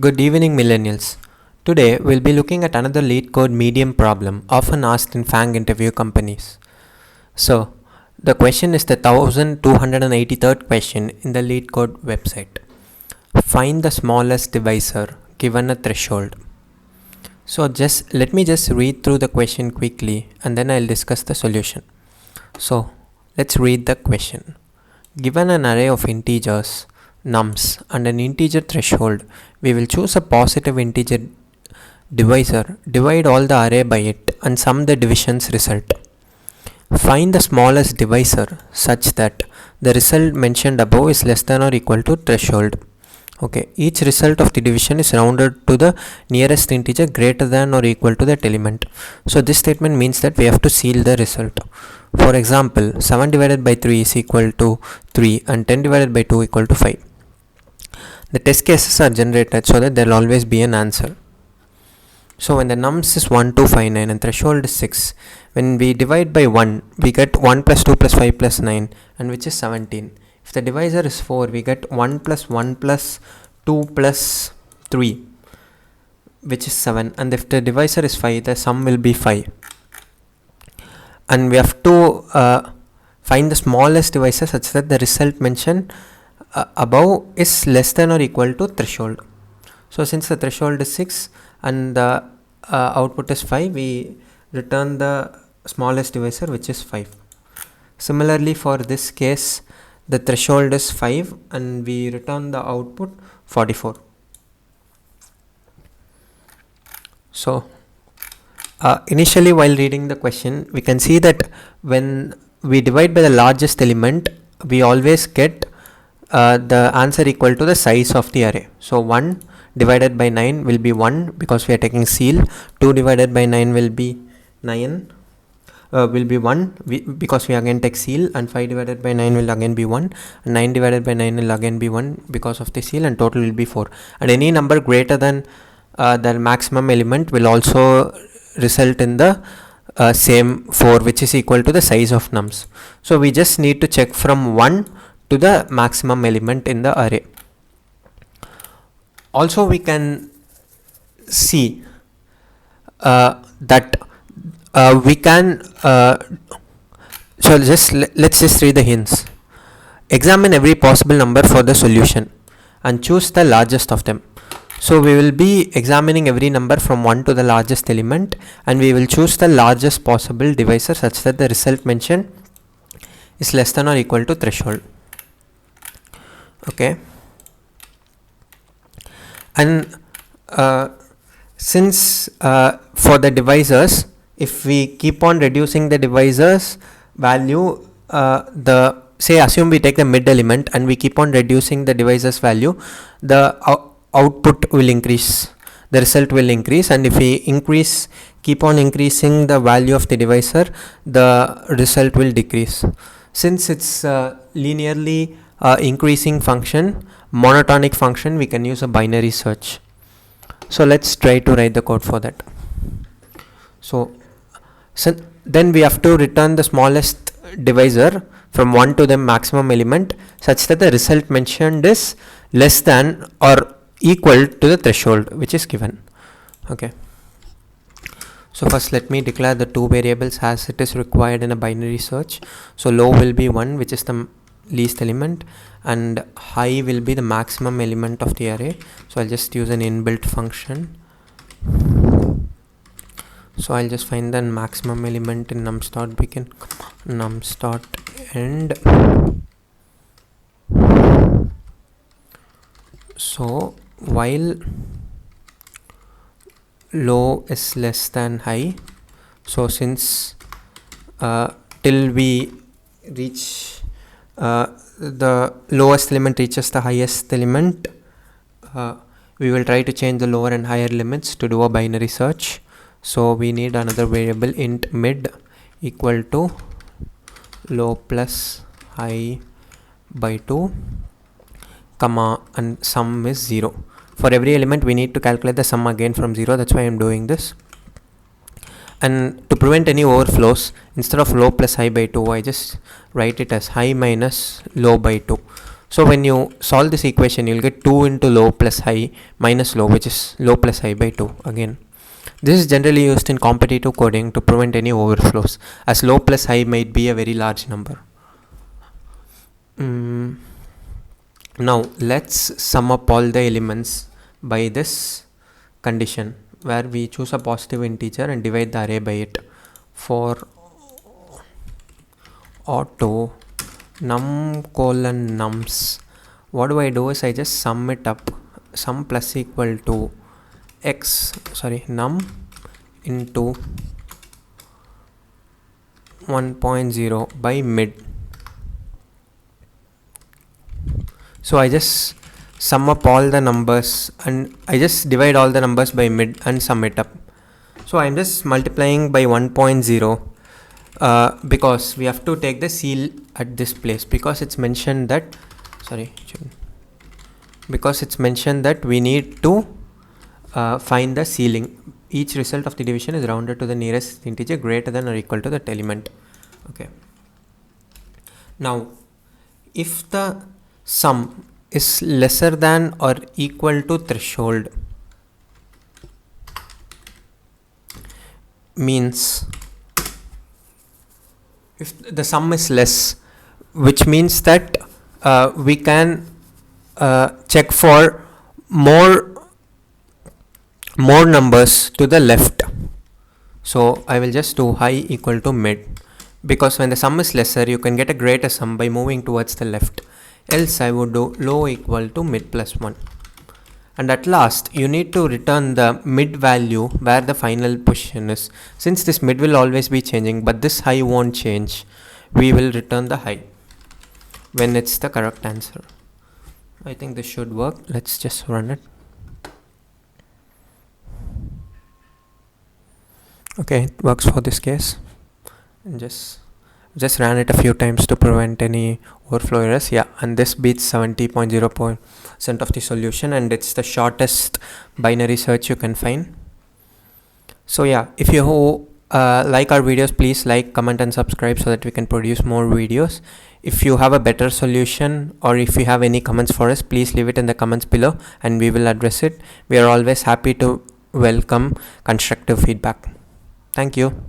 Good evening, millennials. Today we'll be looking at another LeetCode medium problem often asked in FAANG interview companies. So, the question is the 1283rd question in the LeetCode website. Find the smallest divisor given a threshold. So, let me read through the question quickly and then I'll discuss the solution. So, let's read the question. Given an array of integers, nums, and an integer threshold, we will choose a positive integer divisor, divide all the array by it, and sum the division's result. Find the smallest divisor such that the result mentioned above is less than or equal to threshold. Okay, each result of the division is rounded to the nearest integer greater than or equal to that element. So this statement means that we have to seal the result. For example, 7 divided by 3 is equal to 3 and 10 divided by 2 equal to 5. The test cases are generated so that there will always be an answer. So when the nums is 1, 2, 5, 9 and threshold is 6, when we divide by 1, we get 1 plus 2 plus 5 plus 9, and which is 17. If the divisor is 4, we get 1 plus 1 plus 2 plus 3, which is 7. And if the divisor is 5, the sum will be 5. And we have to find the smallest divisor such that the result mentioned above is less than or equal to threshold. So since the threshold is 6 and the output is 5, we return the smallest divisor, which is 5. Similarly, for this case, the threshold is 5 and we return the output 44. So initially, while reading the question, we can see that when we divide by the largest element, we always get the answer equal to the size of the array. So 1 divided by 9 will be 1 because we are taking seal. 2 divided by 9 will be 9 will be 1 because we again take seal, and 5 divided by 9 will again be 1, and 9 divided by 9 will again be 1 because of the seal, and total will be 4. And any number greater than the maximum element will also result in the same 4, which is equal to the size of nums. So we just need to check from 1 to the maximum element in the array. Also, we can see that we can so let's just read the hints. Examine every possible number for the solution and choose the largest of them. So we will be examining every number from 1 to the largest element, and we will choose the largest possible divisor such that the result mentioned is less than or equal to threshold. Okay, and since for the divisors, if we keep on reducing the divisors value, assume we take the mid element and we keep on reducing the divisors value, the output will increase, the result will increase, and if we keep on increasing the value of the divisor, the result will decrease. Since it's linearly increasing function, monotonic function, we can use a binary search. So let's try to write the code for that. So then we have to return the smallest divisor from 1 to the maximum element such that the result mentioned is less than or equal to the threshold which is given. Okay, so first let me declare the two variables as it is required in a binary search. So low will be 1, which is the least element, and high will be the maximum element of the array. So I'll just use an inbuilt function. So I'll just find the maximum element in nums.begin, nums.end. So while low is less than high, so since till we reach the lowest element reaches the highest element, we will try to change the lower and higher limits to do a binary search. So we need another variable int mid equal to low plus high by 2, comma, and sum is 0. For every element we need to calculate the sum again from 0, that's why I'm doing this. And to prevent any overflows, instead of low plus high by 2, I just write it as high minus low by 2. So when you solve this equation, you'll get 2 into low plus high minus low, which is low plus high by 2 again. This is generally used in competitive coding to prevent any overflows, as low plus high might be a very large number. Now let's sum up all the elements by this condition, where we choose a positive integer and divide the array by it. For auto num colon nums, what do I do is I just sum it up, sum plus equal to num into 1.0 by mid. So I just sum up all the numbers and I just divide all the numbers by mid and sum it up. So I'm just multiplying by 1.0 because we have to take the seal at this place, because it's mentioned that we need to find the ceiling. Each result of the division is rounded to the nearest integer greater than or equal to that element. Okay. Now, if the sum is lesser than or equal to threshold, means if the sum is less, which means that we can check for more numbers to the left. So I will just do high equal to mid, because when the sum is lesser, you can get a greater sum by moving towards the left. Else I would do low equal to mid plus 1. And at last, you need to return the mid value where the final position is. Since this mid will always be changing, but this high won't change, we will return the high when it's the correct answer. I think this should work. Let's just run it. Okay, it works for this case. And just ran it a few times to prevent any overflow errors. Yeah, and this beats 70.0% of the solution, and it's the shortest binary search you can find. So yeah, if you like our videos, please like, comment and subscribe so that we can produce more videos. If you have a better solution or if you have any comments for us, please leave it in the comments below and we will address it. We are always happy to welcome constructive feedback. Thank you.